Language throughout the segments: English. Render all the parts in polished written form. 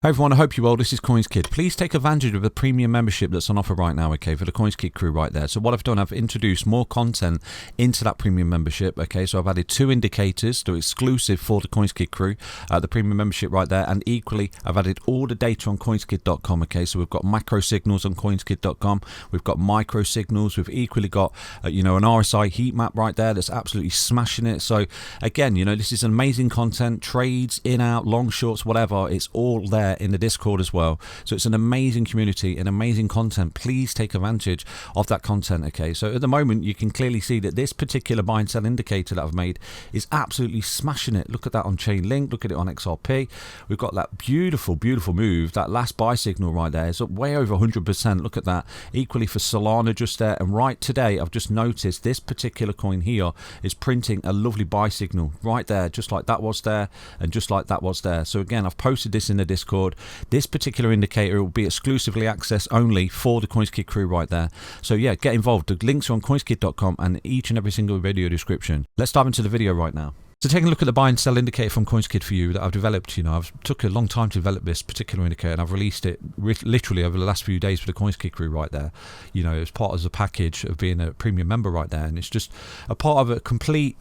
Hey everyone, I hope you're well. This is CoinsKid. Please take advantage of the premium membership that's on offer right now, okay, for the CoinsKid crew right there. So what I've done, I've introduced more content into that premium membership, okay. So I've added 2 indicators that are exclusive for the CoinsKid crew, the premium membership right there, and equally I've added all the data on CoinsKid.com, okay. So we've got macro signals on CoinsKid.com, we've got micro signals, we've equally got an RSI heat map right there that's absolutely smashing it. So again, this is amazing content, trades, in, out, long, shorts, whatever. It's all there in the Discord as well. So it's an amazing community and amazing content. Please take advantage of that content, okay. So at the moment you can clearly see that this particular buy and sell indicator that I've made is absolutely smashing it. Look at that on Chainlink, look at it on XRP. We've got that beautiful move. That last buy signal right there is up way over 100%. Look at that. Equally for Solana just there. And right today I've just noticed this particular coin here is printing a lovely buy signal right there, just like that was there and just like that was there. So again, I've posted this in the Discord. This particular indicator will be exclusively accessed only for the CoinsKid crew right there. So yeah, get involved. The links are on CoinsKid.com and each and every single video description. Let's dive into the video right now. So taking a look at the buy and sell indicator from CoinsKid for you that I've developed, I've took a long time to develop this particular indicator and I've released it literally over the last few days for the CoinsKid crew right there. It's part of the package of being a premium member right there, and it's just a part of a complete,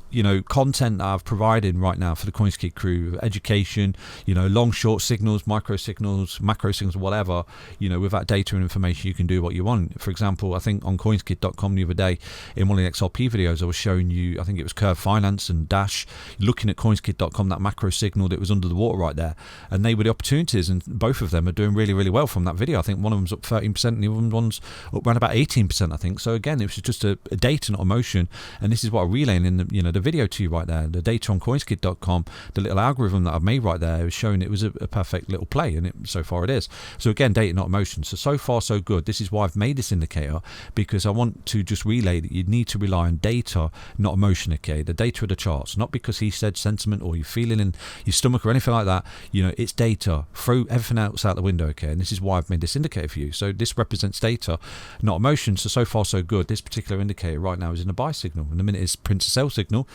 content that I've provided right now for the CoinsKid crew, education, long, short signals, micro signals, macro signals, whatever, with that data and information you can do what you want. For example, I think on CoinsKid.com the other day in one of the XRP videos I was showing you, I think it was Curve Finance and Dash, looking at CoinsKid.com, that macro signal that was under the water right there, and they were the opportunities, and both of them are doing really well from that video. I think one of them's up 13% and the other one's up around about 18%, I think. So again, it was just a data, not emotion, and this is what I'm relaying in the video to you right there. The data on CoinsKid.com, the little algorithm that I've made right there is showing it was a perfect little play, and so far it is. So again, data, not emotion. So far so good. This is why I've made this indicator, because I want to just relay that you need to rely on data, not emotion, okay. The data of the charts, not because he said sentiment or you're feeling in your stomach or anything like that. It's data. Throw everything else out the window, okay. And this is why I've made this indicator for you. So this represents data, not emotion. So far so good. This particular indicator right now is in a buy signal, and the minute it's prints a sell signal,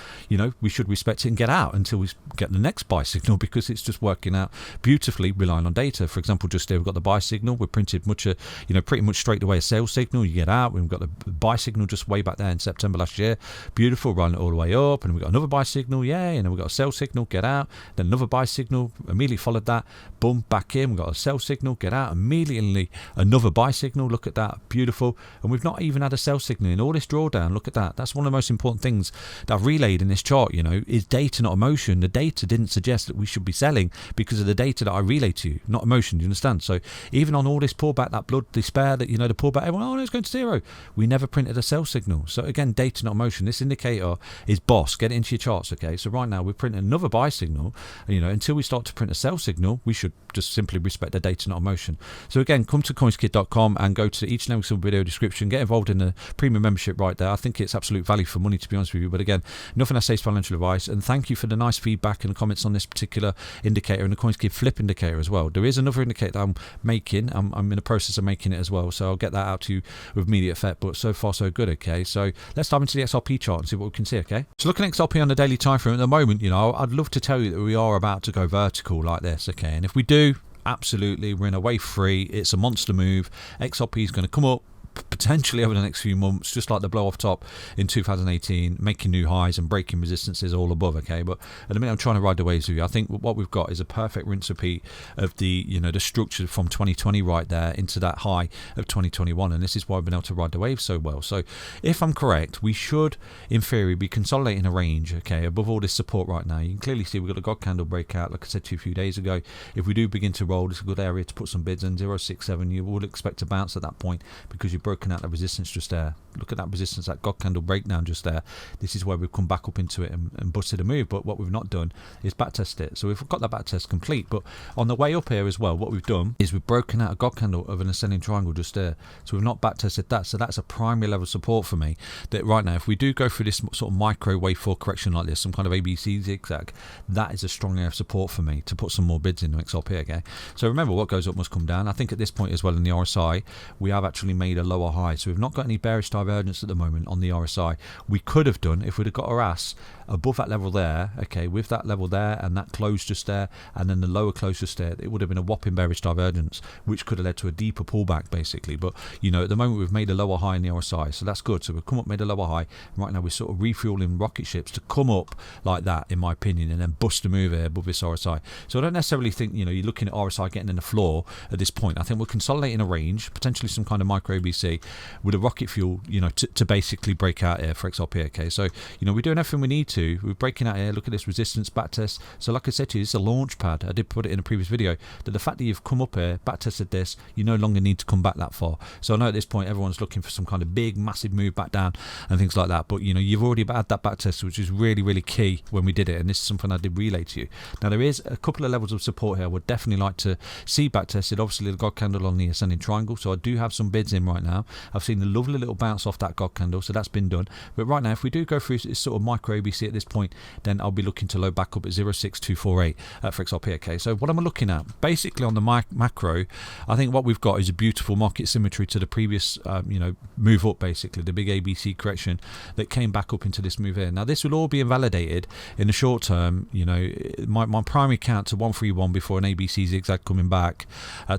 we should respect it and get out until we get the next buy signal, because it's just working out beautifully relying on data. For example, just there we've got the buy signal, we're printed pretty much straight away a sell signal, you get out. We've got the buy signal just way back there in September last year, beautiful, run it all the way up, and we've got another buy signal, yay, and then we've got a sell signal, get out, then another buy signal, immediately followed that, boom, back in, we've got a sell signal, get out, immediately another buy signal, look at that, beautiful. And we've not even had a sell signal in all this drawdown. Look at that. That's one of the most important things that I've relayed in this chart, is data, not emotion. The data didn't suggest that we should be selling because of the data that I relayed to you, not emotion. Do you understand? So even on all this pullback, that blood despair, that the pullback, everyone, oh no, it's going to zero, we never printed a sell signal. So again, data, not emotion. This indicator is boss. Get it into your charts, okay. So right now we're printing another buy signal. Until we start to print a sell signal, we should just simply respect the data, not emotion. So again, come to CoinsKid.com and go to each and every single video description, get involved in the premium membership right there. I think it's absolute value for money, to be honest with you. But again, nothing I say is financial advice, and thank you for the nice feedback and the comments on this particular indicator and the CoinsKid flip indicator as well. There is another indicator that I'm making. I'm in the process of making it as well, so I'll get that out to you with immediate effect. But so far so good, okay. So let's dive into the XRP chart and see what we can see, okay. So looking at XRP on the daily time frame at the moment, I'd love to tell you that we are about to go vertical like this, okay. And if we do, absolutely, we're in a wave 3. It's a monster move. XRP is going to come up potentially over the next few months, just like the blow off top in 2018, making new highs and breaking resistances all above, okay. But at the minute I'm trying to ride the waves with you. I think what we've got is a perfect rinse repeat of the the structure from 2020 right there into that high of 2021, and this is why I've been able to ride the wave so well. So if I'm correct, we should in theory be consolidating a range, okay, above all this support right now. You can clearly see we've got a god candle breakout, like I said to you a few days ago. If we do begin to roll, it's a good area to put some bids in. 0.67, you would expect to bounce at that point because you've broken out the resistance just there. Look at that resistance, that god candle breakdown just there. This is where we've come back up into it and busted a move. But what we've not done is backtest it. So we've got that backtest complete. But on the way up here as well, what we've done is we've broken out a god candle of an ascending triangle just there. So we've not backtested that. So that's a primary level support for me. That right now, if we do go through this sort of micro wave 4 correction like this, some kind of ABC zigzag, that is a strong area of support for me to put some more bids in the XRP, okay? So remember, what goes up must come down. I think at this point as well in the RSI, we have actually made a lower high. So we've not got any bearish divergence at the moment on the RSI. We could have done if we'd have got our ass above that level there, okay, with that level there and that close just there, and then the lower close just there, it would have been a whopping bearish divergence, which could have led to a deeper pullback basically. But you know, at the moment we've made a lower high in the RSI, so that's good. So we've come up, made a lower high, and right now we're sort of refueling rocket ships to come up like that, in my opinion, and then bust a move here above this RSI. So I don't necessarily think, you know, you're looking at RSI getting in the floor at this point. I think we're consolidating a range, potentially some kind of micro ABC with a rocket fuel, you know, to basically break out here for XRP. Okay, so you know, we're doing everything we need to. We're breaking out here. Look at this resistance back test. So like I said to you, it's a launch pad. I did put it in a previous video that the fact that you've come up here, back tested this, you no longer need to come back that far. So I know at this point everyone's looking for some kind of big massive move back down and things like that, but you know, you've already had that back test, which is really key when we did it, and this is something I did relay to you. Now there is a couple of levels of support here I would definitely like to see back tested. Obviously the God candle on the ascending triangle, so I do have some bids in right now. I've seen a lovely little bounce off that God candle, so that's been done. But right now, if we do go through this sort of micro ABC at this point, then I'll be looking to load back up at 0.6248 for XRP. Okay, so what am I looking at? Basically on the macro, I think what we've got is a beautiful market symmetry to the previous you know, move up, basically the big ABC correction that came back up into this move here. Now this will all be invalidated in the short term. You know, my primary count to 131 before an ABC zigzag coming back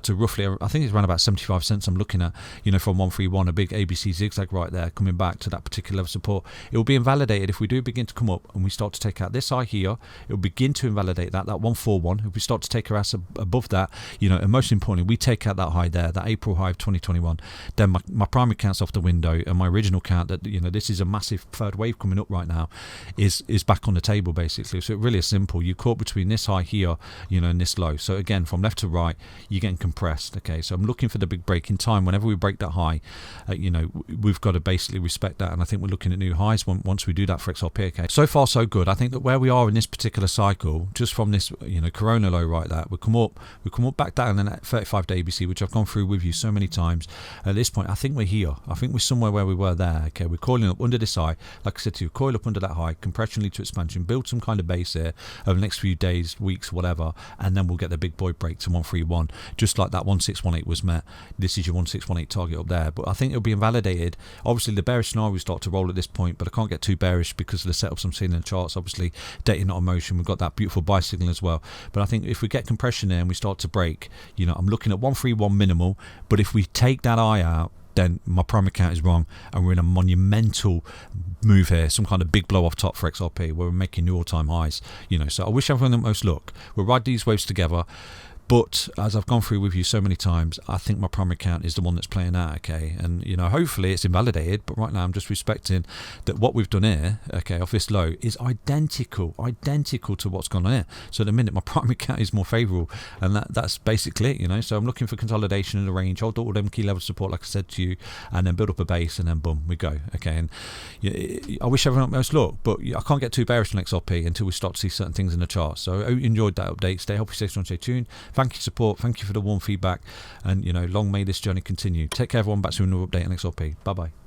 to roughly, I think it's around about 75 cents I'm looking at, you know, from 131, a big ABC zigzag right there coming back to that particular level of support. It will be invalidated if we do begin to come up and we start to take out this high here. It will begin to invalidate that 141. If we start to take our ass above that, you know, and most importantly, we take out that high there, that April high of 2021, then my primary count's off the window, and my original count that, you know, this is a massive third wave coming up right now is back on the table basically. So it really is simple. You caught between this high here, you know, and this low. So again, from left to right, you're getting compressed. Okay, so I'm looking for the big break in time. Whenever we break that high, you know, we've got to basically respect that, and I think we're looking at new highs once we do that for XRP. Okay, so far so good. I think that where we are in this particular cycle, just from this, you know, corona low right there, we come up back down in that 35-day ABC, which I've gone through with you so many times. At this point, I think we're here. I think we're somewhere where we were there. Okay, we're coiling up under this high. Like I said to you, coil up under that high, compression lead to expansion, build some kind of base here over the next few days, weeks, whatever, and then we'll get the big boy break to 131, just like that 1618 was met. This is your 1618 target up there, but I think it'll be invalidated. Obviously the bearish scenario will start to roll at this point, but I can't get too bearish because of the setups I'm seeing in the charts. Obviously dating not in motion, we've got that beautiful buy signal as well. But I think if we get compression there and we start to break, you know, I'm looking at 131 minimal, but if we take that eye out, then my primary count is wrong, and we're in a monumental move here, some kind of big blow off top for XRP where we're making new all-time highs, you know. So I wish everyone the most luck. We'll ride these waves together. But as I've gone through with you so many times, I think my primary count is the one that's playing out, okay? And, you know, hopefully it's invalidated, but right now I'm just respecting that what we've done here, okay, off this low is identical to what's gone on here. So at the minute, my primary count is more favourable, and that's basically it, you know? So I'm looking for consolidation in the range, hold all them key level support, like I said to you, and then build up a base, and then boom, we go, okay? And I wish everyone most luck, but I can't get too bearish on XRP until we start to see certain things in the chart. So I hope you enjoyed that update. Stay healthy, stay strong, stay tuned. Thank you for support, thank you for the warm feedback, and you know, long may this journey continue. Take care everyone, back to another update on XRP. Bye bye.